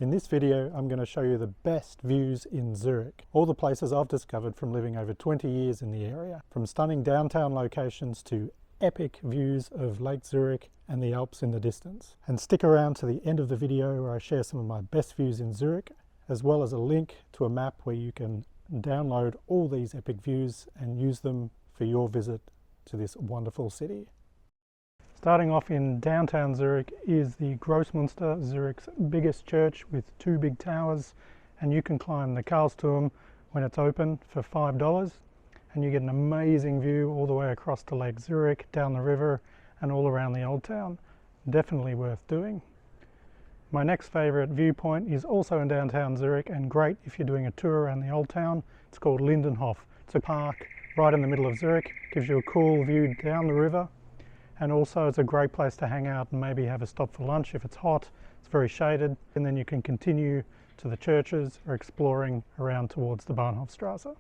In this video, I'm going to show you the best views in Zurich. All the places I've discovered from living over 20 years in the area, from stunning downtown locations to epic views of Lake Zurich and the Alps in the distance. And stick around to the end of the video where I share some of my best views in Zurich, as well as a link to a map where you can download all these epic views and use them for your visit to this wonderful city. Starting off in downtown Zurich is the Grossmünster, Zurich's biggest church with two big towers, and you can climb the Karlsturm when it's open for $5, and you get an amazing view all the way across to Lake Zurich, down the river and all around the old town. Definitely worth doing. My next favourite viewpoint is also in downtown Zurich and great if you're doing a tour around the old town. It's called Lindenhof. It's a park right in the middle of Zurich, gives you a cool view down the river. And also it's a great place to hang out and maybe have a stop for lunch if it's hot. It's very shaded, and then you can continue to the churches or exploring around towards the Bahnhofstrasse.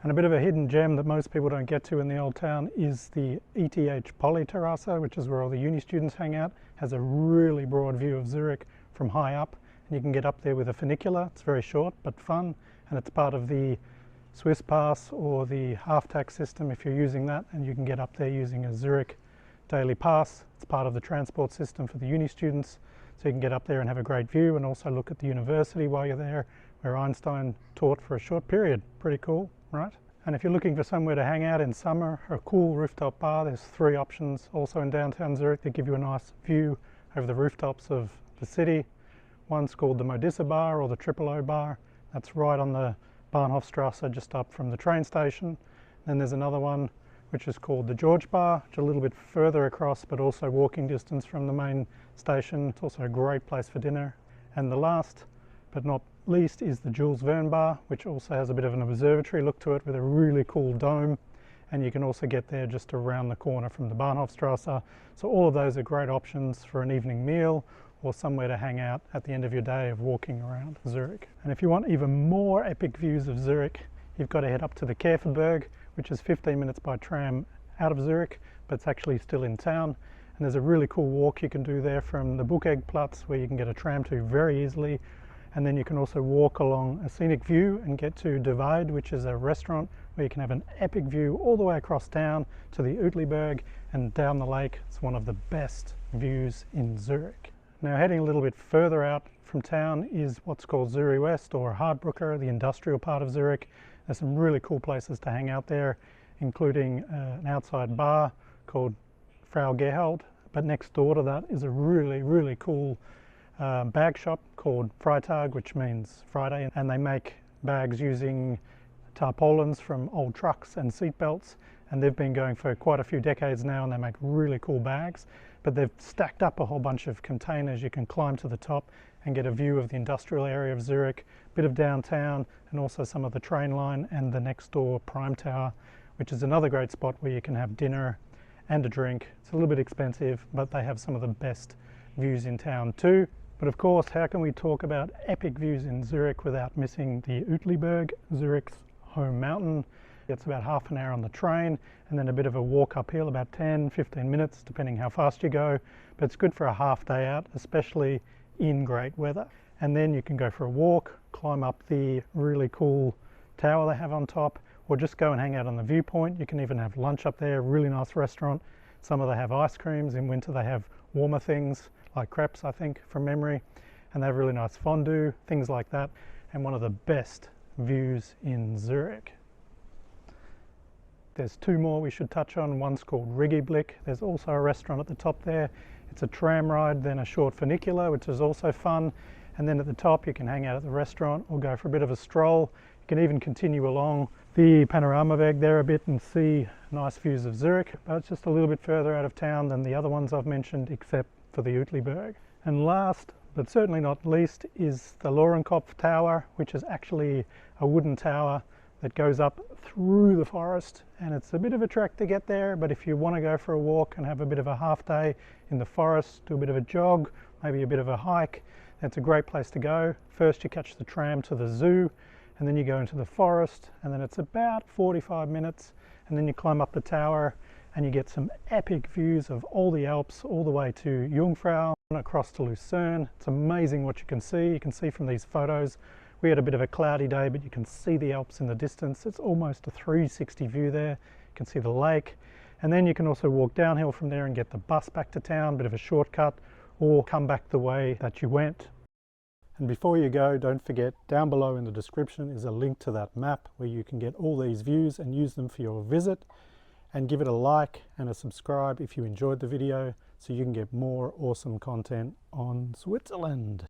And a bit of a hidden gem that most people don't get to in the old town is the ETH Polyterrasse, which is where all the uni students hang out. It has a really broad view of Zurich from high up, and you can get up there with a funicular. It's very short but fun, and it's part of the Swiss Pass or the half-tax system if you're using that, and you can get up there using a Zurich daily pass. It's part of the transport system for the uni students, so you can get up there and have a great view and also look at the university while you're there, where Einstein taught for a short period. Pretty cool, right? And if you're looking for somewhere to hang out in summer, a cool rooftop bar, there's three options also in downtown Zurich that give you a nice view over the rooftops of the city. One's called the Modissa Bar or the Triple O Bar. That's right on the Bahnhofstrasse, just up from the train station. Then there's another one which is called the George Bar, which is a little bit further across but also walking distance from the main station. It's also a great place for dinner. And the last but not least is the Jules Verne Bar, which also has a bit of an observatory look to it with a really cool dome, and you can also get there just around the corner from the Bahnhofstrasse. So all of those are great options for an evening meal or somewhere to hang out at the end of your day of walking around Zurich. And if you want even more epic views of Zurich, you've got to head up to the Käferberg, which is 15 minutes by tram out of Zurich, but it's actually still in town. And there's a really cool walk you can do there from the Bucheggplatz, where you can get a tram to very easily. And then you can also walk along a scenic view and get to Divide, which is a restaurant where you can have an epic view all the way across town to the Uetliberg and down the lake. It's one of the best views in Zurich. Now heading a little bit further out from town is what's called Zurich West or Hardbrücke, the industrial part of Zurich. There's some really cool places to hang out there, including an outside bar called Frau Gerhold, but next door to that is a really cool bag shop called Freitag, which means Friday, and they make bags using tarpaulins from old trucks and seat belts, and they've been going for quite a few decades now, and they make really cool bags. But they've stacked up a whole bunch of containers. You can climb to the top and get a view of the industrial area of Zurich, a bit of downtown, and also some of the train line and the next door Prime Tower, which is another great spot where you can have dinner and a drink. It's a little bit expensive, but they have some of the best views in town too. But of course, how can we talk about epic views in Zurich without missing the Uetliberg, Zurich's home mountain? It's about half an hour on the train and then a bit of a walk uphill, about 10-15 minutes depending how fast you go, but it's good for a half day out, especially in great weather. And then you can go for a walk, climb up the really cool tower they have on top, or just go and hang out on the viewpoint. You can even have lunch up there, really nice restaurant. Summer they have ice creams, in winter they have warmer things like crepes, I think, from memory, and they have really nice fondue, things like that, and one of the best views in Zurich. There's two more we should touch on. One's called Rigiblick. There's also a restaurant at the top there. It's a tram ride, then a short funicular, which is also fun. And then at the top you can hang out at the restaurant or go for a bit of a stroll. You can even continue along the Panoramaweg there a bit and see nice views of Zurich, but it's just a little bit further out of town than the other ones I've mentioned, except for the Uetliberg. And last, but certainly not least, is the Lorenkopf Tower, which is actually a wooden tower that goes up through the forest, and it's a bit of a trek to get there, but if you want to go for a walk and have a bit of a half day in the forest, do a bit of a jog, maybe a bit of a hike, it's a great place to go. First you catch the tram to the zoo, and then you go into the forest, and then it's about 45 minutes, and then you climb up the tower and you get some epic views of all the Alps all the way to Jungfrau, across to Lucerne. It's amazing what you can see. You can see from these photos. We had a bit of a cloudy day, but you can see the Alps in the distance. It's almost a 360 view there. You can see the lake. And then you can also walk downhill from there and get the bus back to town, bit of a shortcut, or come back the way that you went. And before you go, don't forget, down below in the description is a link to that map where you can get all these views and use them for your visit. And give it a like and a subscribe if you enjoyed the video, so you can get more awesome content on Switzerland.